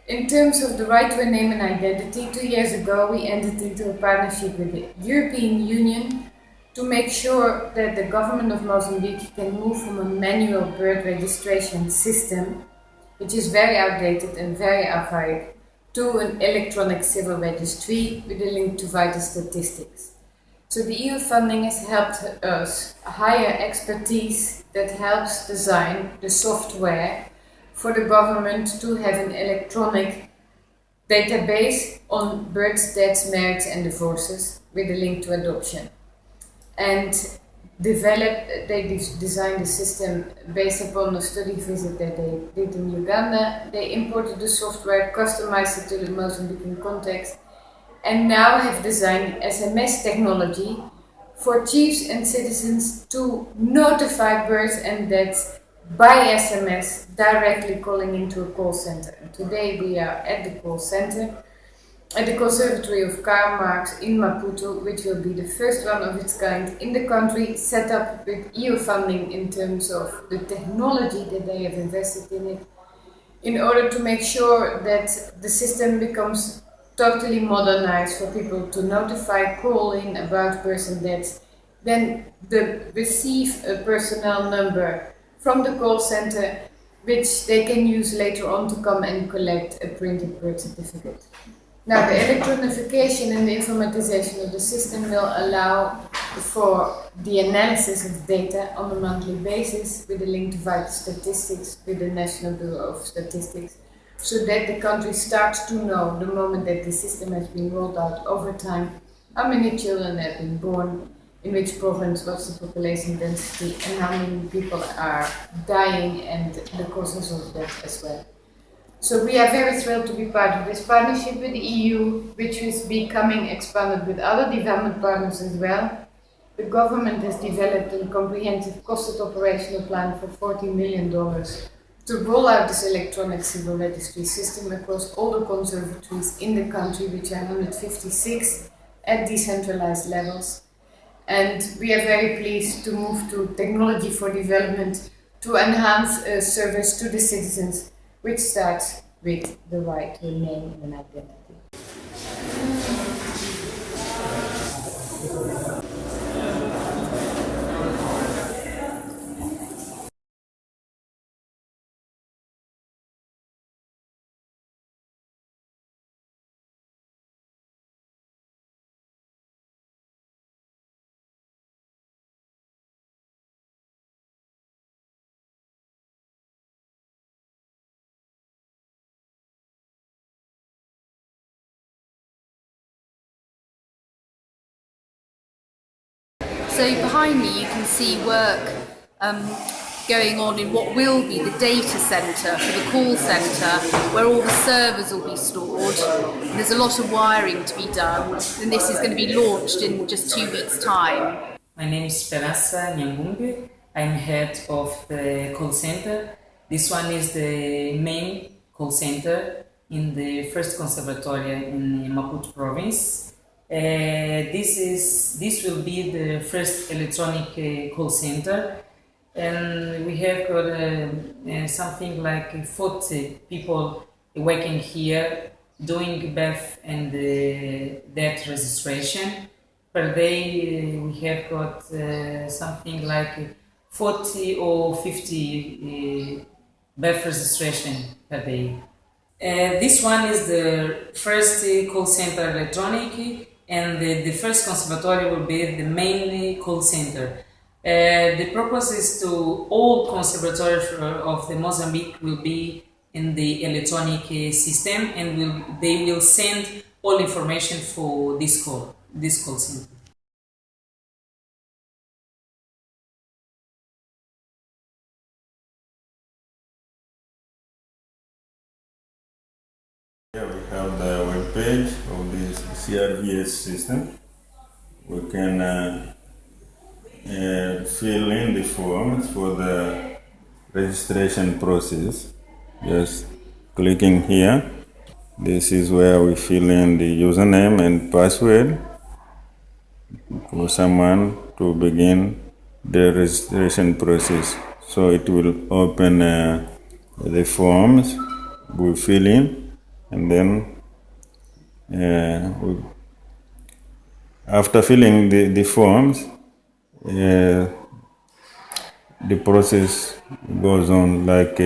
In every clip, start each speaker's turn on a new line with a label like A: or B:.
A: In terms of the right to a name and identity, 2 years ago we entered into a partnership with the European Union to make sure that the government of Mozambique can move from a manual birth registration system, which is very outdated and very archaic, to an electronic civil registry with a link to vital statistics. So the EU funding has helped us hire expertise that helps design the software for the government to have an electronic database on births, deaths, marriages and divorces with a link to adoption. And they designed the system based upon a study visit that they did in Uganda. They imported the software, customized it to the Mozambican context, and now have designed SMS technology for chiefs and citizens to notify births and deaths by SMS, directly calling into a call center. And today we are at the call center at the Conservatory of Karl Marx in Maputo, which will be the first one of its kind in the country, set up with EU funding in terms of the technology that they have invested in it, in order to make sure that the system becomes totally modernized for people to notify, call in about person deaths, then receive a personnel number from the call center, which they can use later on to come and collect a printed birth certificate. Now, the electronification and the informatization of the system will allow for the analysis of data on a monthly basis with a link to vital statistics with the National Bureau of Statistics, so that the country starts to know the moment that the system has been rolled out over time how many children have been born, in which province, what's the population density, and how many people are dying and the causes of death as well. So we are very thrilled to be part of this partnership with the EU, which is becoming expanded with other development partners as well. The government has developed a comprehensive costed operational plan for $40 million to roll out this electronic civil registry system across all the conservatories in the country, which are 156 at decentralized levels. And we are very pleased to move to technology for development to enhance service to the citizens, which starts with the right to a name and identity.
B: So behind me you can see work going on in what will be the data centre for the call centre, where all the servers will be stored. And there's a lot of wiring to be done, and this is going to be launched in just 2 weeks' time.
C: My name is Esperança Nyangumbe. I'm head of the call center. This one is the main call center in the first conservatory in Maputo province. This will be the first electronic call center, and we have got something like 40 people working here doing birth and death registration. Per day we have got something like 40 or 50 birth registration per day. This one is the first call center electronic, and the first conservatory will be the main call center. The purpose is to all conservatories of the Mozambique will be in the electronic system, and they will send all information for this call center.
D: Here we have the web page of this CRVS system. We can fill in the forms for the registration process. Just clicking here. This is where we fill in the username and password for someone to begin the registration process. So it will open the forms we fill in, and then after filling the forms, the process goes on, like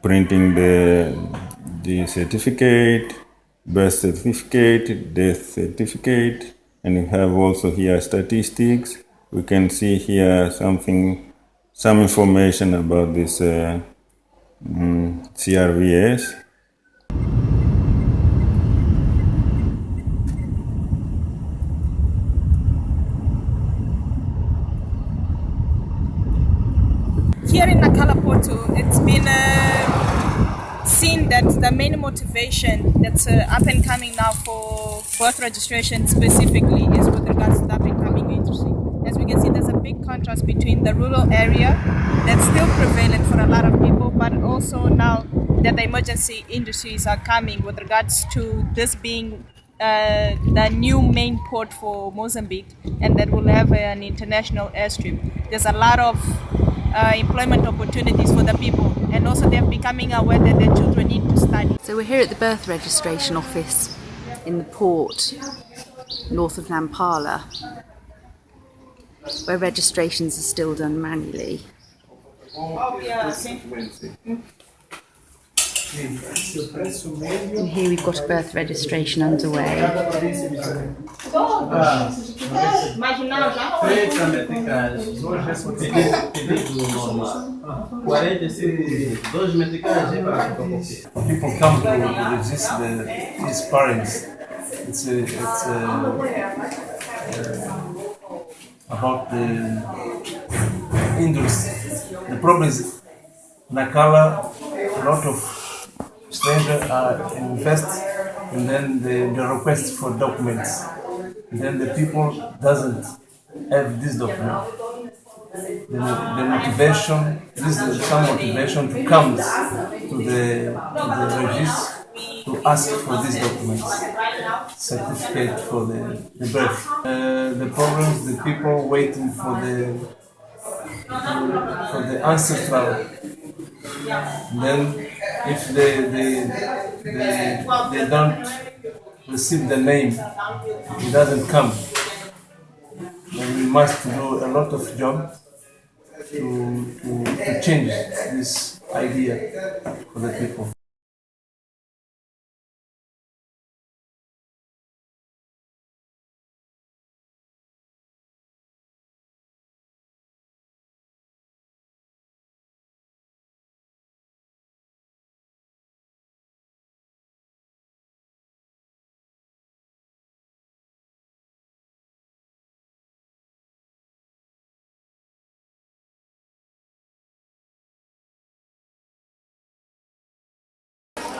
D: printing the certificate, birth certificate, death certificate, and you have also here statistics. We can see here some information about this CRVS.
E: Here in Nakalapoto, it's been seen that the main motivation that's up and coming now for birth registration specifically is with regards to the up and coming industry. As we can see, there's a big contrast between the rural area that's still prevalent for a lot of people, but also now that the emergency industries are coming with regards to this being the new main port for Mozambique, and that will have an international airstrip. There's a lot of employment opportunities for the people, and also they're becoming aware that their children need to study.
B: So we're here at the birth registration office in the port north of Nampala, where registrations are still done manually. And here we've got a birth registration underway.
F: People come to register his parents. It's about the industry. The problem is Nakala, a lot of strangers invest, and then they request for documents. And then the people doesn't have this document. The motivation, this is some motivation to come to the register to ask for these documents, certificate for the birth. The problem is the people waiting for the ancestral. Then if they don't receive the name, it doesn't come. Then we must do a lot of job to change this idea for the people.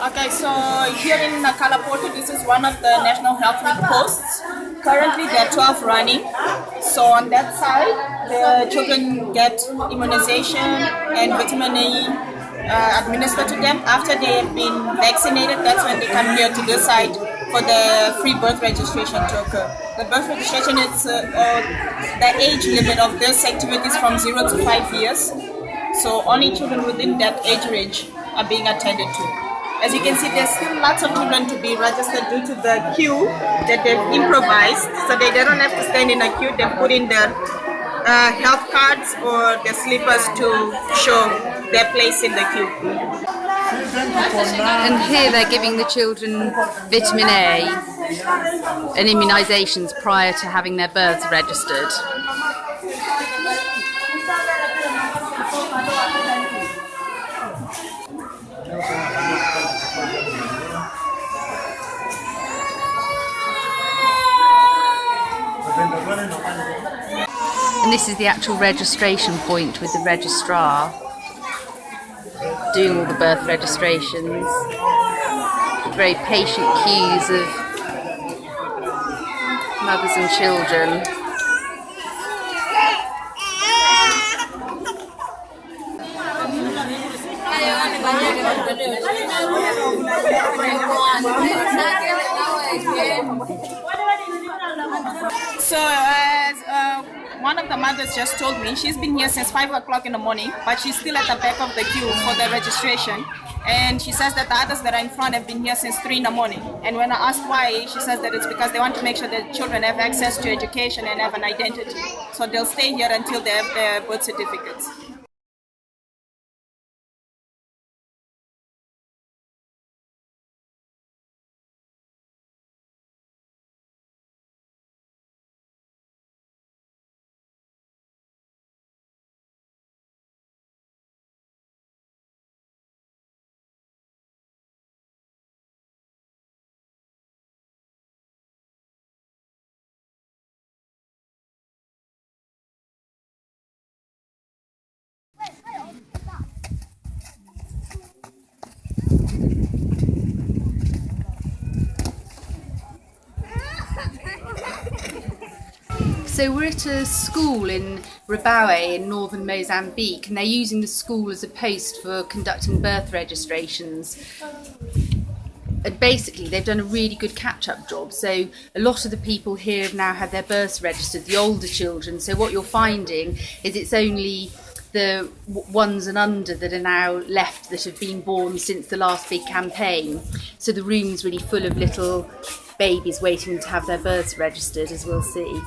E: Okay, so here in Nakalapoto, this is one of the National Health Week posts. Currently, there are 12 running. So on that side, the children get immunization and vitamin A administered to them. After they have been vaccinated, that's when they come here to this side for the free birth registration to occur. The birth registration is the age limit of this activity is from 0 to 5 years. So only children within that age range are being attended to. As you can see, there's still lots of children to be registered due to the queue that they've improvised. So they don't have to stand in a queue. They've put in their health cards or their slippers to show their place in the queue.
B: And here they're giving the children vitamin A and immunisations prior to having their births registered. And this is the actual registration point with the registrar doing all the birth registrations. Very patient queues of mothers and children.
E: So as one of the mothers just told me, she's been here since 5 o'clock in the morning, but she's still at the back of the queue for the registration. And she says that the others that are in front have been here since 3 in the morning. And when I asked why, she says that it's because they want to make sure that children have access to education and have an identity. So they'll stay here until they have their birth certificates.
B: So we're at a school in Rabawe in northern Mozambique, and they're using the school as a post for conducting birth registrations. And basically they've done a really good catch-up job. So a lot of the people here have now had their births registered, the older children. So what you're finding is it's only the ones and under that are now left that have been born since the last big campaign. So the room's really full of little babies waiting to have their births registered, as we'll see.